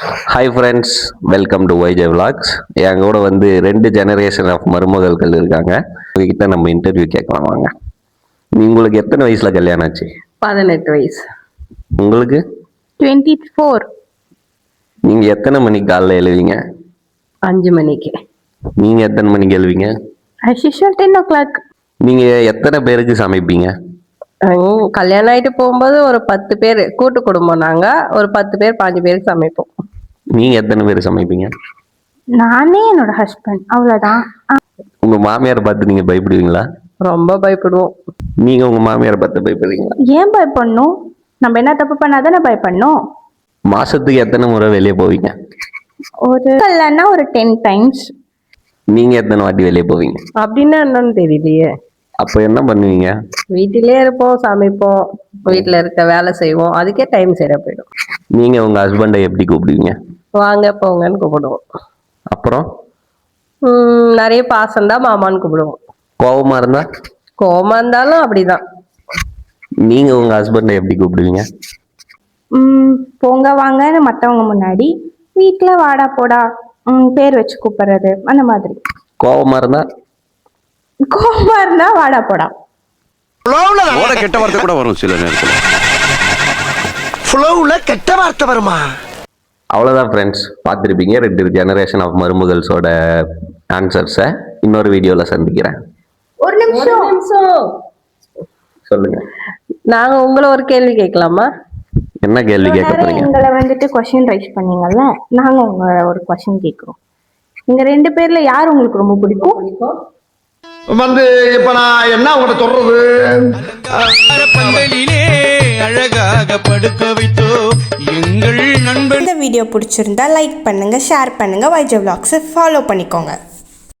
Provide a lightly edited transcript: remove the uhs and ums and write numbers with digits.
Hi friends, welcome to YJ Vlogs. என் கூட வந்து 2 generation of மருமகள்கள் இருக்காங்க. உங்ககிட்ட நம்ம இன்டர்வியூ கேட்கலாம் வாங்க. உங்களுக்கு எத்தனை வயசுல கல்யாணம் ஆச்சு? 18 வயசு. உங்களுக்கு 24. நீங்க எத்தனை மணிக்கு காலைல எழுவீங்க? 5 மணிக்கு. நீங்க எத்தனை மணிக்கு எழுவீங்க? As usual 10 o'clock. நீங்க எத்தனை பேருக்கு சமைப்பீங்க? கல்யாணம் ஆயிட்டு போகும்போது ஒரு 10 பேர் கூட்டு குடும்பம். நாங்க ஒரு 10 பேர் 5 பேருக்கு சமைப்போம். நீங்க எத்தனை பேர் சமைப்பீங்க? நானே என்னோட ஹஸ்பண்ட், அவ்வளவுதான். உங்க மாமியார் பார்த்து நீங்க பயப்படுவீங்களா? ரொம்ப பயப்படுவோம். நீங்க உங்க மாமியார் பார்த்து பயப்படுவீங்களா? ஏன் பயப்படணும்? நம்ம என்ன தப்பு பண்ணாதானே பயப்படணும். மாசத்துக்கு எத்தனை முறை வெளியே போவீங்க? ஒரு இல்லைன்னா ஒரு 10 டைம்ஸ். நீங்க எத்தனை வாட்டி வெளியே போவீங்க? அப்படின்னா என்னன்னு தெரியலையே. அப்ப என்ன பண்ணுவீங்க? வீட்டிலே இருப்போம், சமைப்போம், வீட்டுல இருக்க வேலை செய்வோம். அதுக்கே டைம் சரியா போயிடும். நீங்க உங்க ஹஸ்பண்டை எப்படி கூப்பிடுவீங்க? வாங்க போங்கன்னு கூப்பிடுவோம். அப்புறம் நிறைய பாசம் தான் மாமான்னு கூப்பிடுவோம். கோவமா இருந்தா? கோவமா இருந்தாலும் அப்படிதான். நீங்க உங்க ஹஸ்பண்டை எப்படி கூப்பிடுவீங்க? போங்க வாங்கன்னு மற்றவங்க முன்னாடி, வீட்டில் வாடா போடா பேர் வச்சு கூப்பிடுறது, அந்த மாதிரி. கோவமா இருந்தா? கோவமா இருந்தா வாடா போடா. கெட்ட வார்த்தை கூட வரும் சில நேரத்துல. ஃப்ளோவுல கெட்ட வார்த்தை வருமா? அவ்வளோதான் ஃப்ரெண்ட்ஸ், பார்த்துருப்பீங்க 2 ஜெனரேஷன் ஆஃப் மருமகள்ஸோட ஆன்சர்ஸை. இன்னொரு வீடியோவில் சந்திக்கிறேன். ஒரு நிமிஷம் சொல்லுங்க. நாங்க உங்களை ஒரு கேள்வி கேட்கலாமா? என்ன கேள்வி கேட்க போறீங்க? எங்களை வந்துட்டு கொஸ்டின் ரைஸ் பண்ணீங்கல்ல, நாங்க உங்களை ஒரு கொஸ்டின் கேட்கிறோம். இங்க 2 பேர்ல யார் உங்களுக்கு ரொம்ப பிடிக்கும்? வந்து இப்ப நான் என்ன உங்களை சொல்றது? பந்தலிலே அழகாக படுக்க வைத்தோ எங்கள் நண்பன். இந்த வீடியோ பிடிச்சிருந்தா லைக் பண்ணுங்க, ஷேர் பண்ணுங்க, YJ Vlogs ஃபாலோ பண்ணிக்கோங்க.